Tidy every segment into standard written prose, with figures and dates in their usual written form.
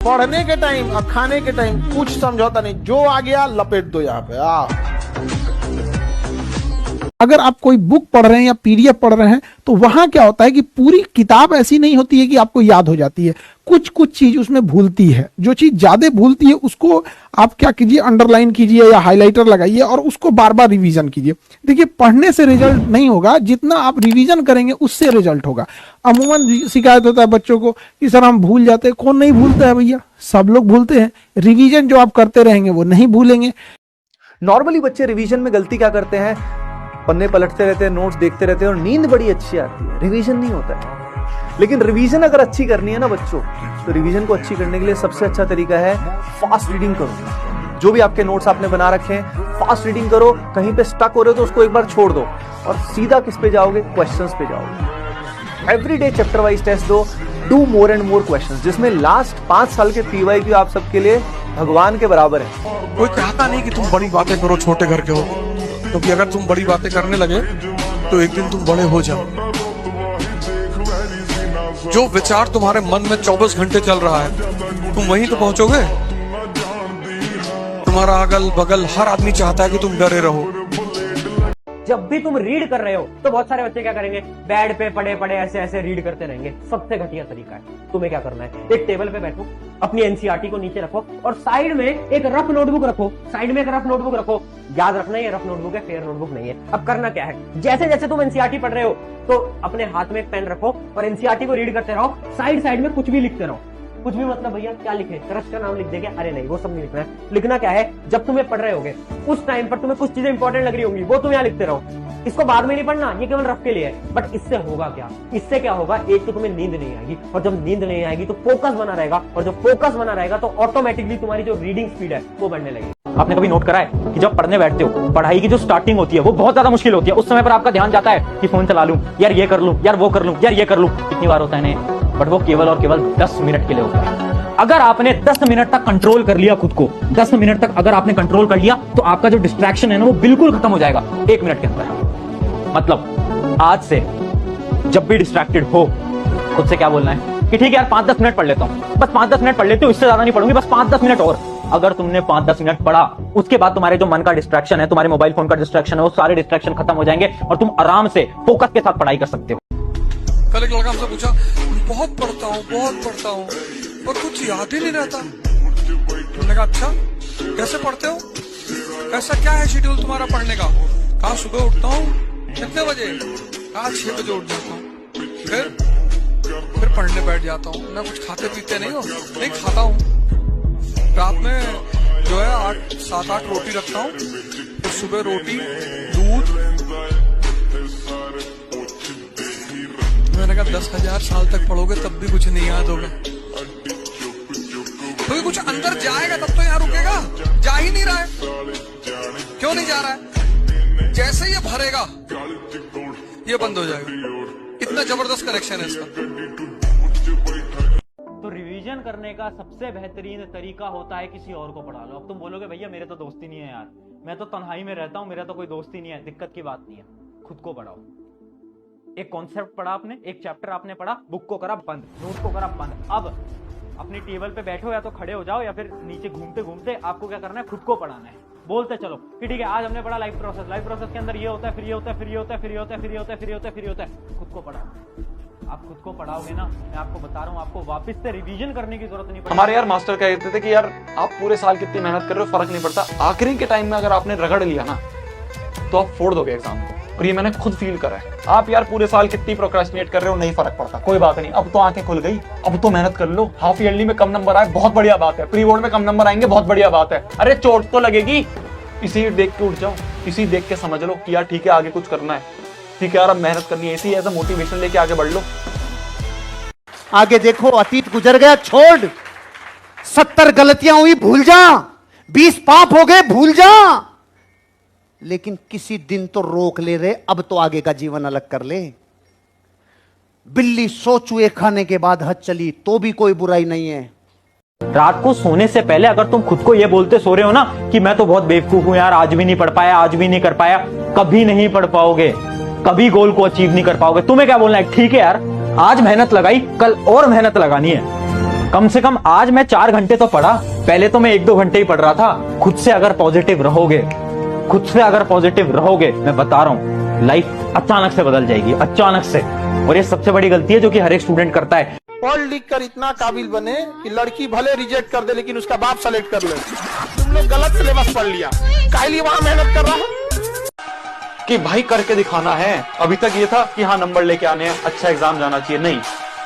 पढ़ने के टाइम और खाने के टाइम कुछ समझौता नहीं, जो आ गया लपेट दो यहाँ पे। अगर आप कोई बुक पढ़ रहे हैं या पीडीएफ पढ़ रहे हैं तो वहां क्या होता है कि पूरी किताब ऐसी नहीं होती है कि आपको याद हो जाती है, कुछ कुछ चीज उसमें भूलती है। जो चीज ज्यादा भूलती है उसको आप क्या कीजिए, अंडरलाइन कीजिए या हाइलाइटर लगाइए और उसको बार बार रिवीजन कीजिए। देखिए, पढ़ने से रिजल्ट नहीं होगा, जितना आप रिवीजन करेंगे उससे रिजल्ट होगा। अमूमन शिकायत होता है बच्चों को कि सर हम भूल जाते हैं। कौन नहीं भूलता है भैया, सब लोग भूलते हैं। रिवीजन जो आप करते रहेंगे वो नहीं भूलेंगे। नॉर्मली बच्चे रिवीजन में गलती क्या करते हैं, पन्ने पलटते रहते हैं, नोट्स देखते रहते हैं और नींद बड़ी अच्छी आती है, रिवीजन नहीं होता है। लेकिन रिवीजन अगर अच्छी करनी है ना बच्चों, तो रिवीजन को अच्छी करने के लिए सबसे अच्छा तरीका है फास्ट रीडिंग करो। जो भी आपके नोट्स आपने बना रखे हैं फास्ट रीडिंग करो। कहीं पे स्टक हो रहे हो तो उसको एक बार छोड़ दो और सीधा किस पे जाओगे, क्वेश्चंस पे जाओगे। एवरीडे चैप्टर वाइज टेस्ट दो, do more and more questions, जिसमें लास्ट 5 साल के PYQ आप सबके लिए भगवान के बराबर है। कोई कहता नहीं कि तुम बड़ी बातें करो, छोटे घर के हो, क्योंकि अगर तुम बड़ी बातें करने लगे तो एक दिन तुम बड़े हो जाओ। जो विचार तुम्हारे मन में 24 घंटे चल रहा है तुम वहीं तो पहुंचोगे। तुम्हारा अगल बगल हर आदमी चाहता है कि तुम डरे रहो। जब भी तुम रीड कर रहे हो तो बहुत सारे बच्चे क्या करेंगे, बेड पे पड़े पड़े ऐसे ऐसे रीड करते रहेंगे। सबसे घटिया तरीका है। तुम्हें क्या करना है, एक टेबल पे बैठो, अपनी एनसीईआरटी को नीचे रखो और साइड में एक रफ नोटबुक रखो। साइड में एक रफ नोटबुक रखो। याद रखना ये रफ नोटबुक है, फेयर नोटबुक नहीं है। अब करना क्या है, जैसे जैसे तुम एनसीईआरटी पढ़ रहे हो तो अपने हाथ में एक पेन रखो और एनसीईआरटी को रीड करते रहो। साइड साइड में कुछ भी लिखते रहो। कुछ भी मतलब भैया क्या लिखे, क्रश का नाम लिख देंगे, अरे नहीं वो सब नहीं लिखना है। लिखना क्या है, जब तुम्हें पढ़ रहे होगे उस टाइम पर तुम्हें कुछ चीजें इंपॉर्टेंट लग रही होंगी, वो तुम यहाँ लिखते रहो। इसको बाद में नहीं पढ़ना, ये केवल रफ के लिए है। बट इससे होगा क्या, इससे क्या होगा, एक तो तुम्हें नींद नहीं आएगी और जब नींद नहीं आएगी तो फोकस बना रहेगा और जब फोकस बना रहेगा तो ऑटोमेटिकली तुम्हारी जो रीडिंग स्पीड है वो बढ़ने लगेगी। आपने कभी नोट करा है कि जब पढ़ने बैठते हो, पढ़ाई की जो स्टार्टिंग होती है वो बहुत ज्यादा मुश्किल होती है। उस समय पर आपका ध्यान जाता है कि फोन चला लूं, यार ये कर लूं, यार वो कर लूं, यार ये कर लूं। कितनी बार होता है नहीं, बट वो केवल और केवल 10 मिनट के लिए होता है। अगर आपने 10 मिनट तक कंट्रोल कर लिया खुद को, 10 मिनट तक अगर आपने कंट्रोल कर लिया तो आपका जो डिस्ट्रैक्शन है ना वो बिल्कुल खत्म हो जाएगा 1 मिनट के अंदर। मतलब आज से जब भी डिस्ट्रैक्टेड हो खुद से क्या बोलना है कि ठीक है यार 5-10 मिनट पढ़ लेता हूं, बस 5-10 मिनट पढ़ लेती हूँ, इससे ज्यादा नहीं पढ़ूंगी, बस 5-10 मिनट और। अगर तुमने 5-10 मिनट पढ़ा, उसके बाद तुम्हारे जो मन का डिस्ट्रैक्शन है, तुम्हारे मोबाइल फोन का डिस्ट्रैक्शन है, वो सारे डिस्ट्रैक्शन खत्म हो जाएंगे और तुम आराम से फोकस के साथ पढ़ाई कर सकते हो। कल एक लड़का हमसे पूछा, बहुत पढ़ता हूँ पर कुछ याद ही नहीं रहता। हमने कहा अच्छा कैसे पढ़ते हो, ऐसा क्या है शेड्यूल तुम्हारा पढ़ने का? कहा सुबह उठता हूँ, कितने बजे? कहा 6 बजे उठ जाता हूँ, फिर पढ़ने बैठ जाता हूँ। मैं कुछ खाते पीते नहीं हो? नहीं खाता हूँ। रात में जो है 7-8 रोटी रखता हूँ, फिर सुबह रोटी दूध। मैंने कहा 10,000 साल तक पढ़ोगे तब भी कुछ नहीं याद होगा, क्योंकि कुछ अंदर जाएगा तब तो यहाँ रुकेगा। जा ही नहीं रहा है, क्यों नहीं जा रहा है? जैसे ये भरेगा ये बंद हो जाएगा। इतना जबरदस्त कनेक्शन है इसका। तो रिवीजन करने का सबसे बेहतरीन तरीका होता है किसी और को पढ़ा लो। अब तुम बोलोगे भैया मेरे तो दोस्त ही नहीं है यार, मैं तो तन्हाई में रहता हूं, मेरा तो कोई दोस्त ही नहीं है। दिक्कत की बात नहीं है, खुद को पढ़ाओ। एक कॉन्सेप्ट पढ़ा आपने, एक चैप्टर आपने पढ़ा, बुक को करा बंद, नोट को करा बंद। अब अपनी टेबल पे बैठो, या तो खड़े हो जाओ या फिर नीचे घूमते घूमते आपको क्या करना है, खुद को पढ़ाना है। बोलते चलो कि ठीक है आज हमने पढ़ा लाइफ प्रोसेस के अंदर ये होता है, फिर ये होता है, फिर ये होता है, फिर ये होता है, फिर ये होता है, फिर ये होता है, फिर ये होता है। खुद को पढ़ाओ। आप खुद को पढ़ाओगे ना, मैं आपको बता रहा हूँ, आपको वापस से रिवीजन करने की जरूरत नहीं पड़ेगी। हमारे यार मास्टर कहते थे कि यार आप पूरे साल कितनी मेहनत कर रहे हो फर्क नहीं पड़ता, आखिरी के टाइम में अगर आपने रगड़ लिया ना तो आप फोड़ दोगे एग्जाम को। और ये मैंने खुद फील करा है। आप यार पूरे साल कितनी प्रोक्रेस्टिनेट कर रहे हो, नहीं फर्क पड़ता, कोई बात नहीं, अब तो आंखें खुल गई, अब तो मेहनत कर लो। हाफ ईयरली में कम नंबर आए बहुत बढ़िया बात है, प्री बोर्ड में कम नंबर आएंगे बहुत बढ़िया बात है। अरे चोट तो लगेगी, इसी देख के उठ जाओ, इसी देख के समझ लो कि यार ठीक है आगे कुछ करना है, ठीक है यार अब मेहनत करनी है, इसी एज अ मोटिवेशन लेके आगे बढ़ लो। आगे देखो, अतीत गुजर गया छोड़, 70 गलतियां हुई भूल जा, 20 पाप हो गए भूल जा, लेकिन किसी दिन तो रोक ले रे, अब तो आगे का जीवन अलग कर ले। बिल्ली 100 चूहे खाने के बाद हद चली तो भी कोई बुराई नहीं है। रात को सोने से पहले अगर तुम खुद को ये बोलते सो रहे हो ना कि मैं तो बहुत बेवकूफ हूं यार, आज भी नहीं पढ़ पाया, आज भी नहीं कर पाया, कभी नहीं पढ़ पाओगे, कभी गोल को अचीव नहीं कर पाओगे। तुम्हें क्या बोलना है, ठीक है यार आज मेहनत लगाई, कल और मेहनत लगानी है, कम से कम आज मैं 4 घंटे तो पढ़ा। पहले तो मैं 1-2 घंटे ही पढ़ रहा था। खुद से अगर पॉजिटिव रहोगे, मैं बता रहा हूं लाइफ अचानक से बदल जाएगी, अचानक से। और ये सबसे बड़ी गलती है जो कि हर एक स्टूडेंट करता है। पढ़ लिख कर इतना काबिल बने कि लड़की भले रिजेक्ट कर दे लेकिन उसका बाप सेलेक्ट कर ले। तुम लोग गलत सिलेबस पढ़ लिया, काहे लिए वहां मेहनत कर रहा है कि भाई करके दिखाना है। अभी तक ये था कि हाँ नंबर लेके आने हैं, अच्छा एग्जाम जाना चाहिए, नहीं।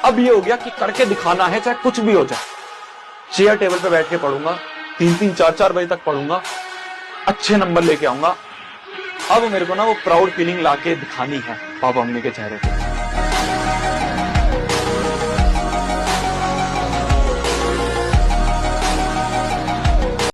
अब ये हो गया कि करके दिखाना है, चाहे कुछ भी हो जाए। चेयर टेबल पे बैठ के पढ़ूंगा, 3-3, 4-4 बजे तक पढ़ूंगा, अच्छे नंबर लेके आऊंगा। अब मेरे को ना वो प्राउड फीलिंग लाके दिखानी है पापा मम्मी के चेहरे पे।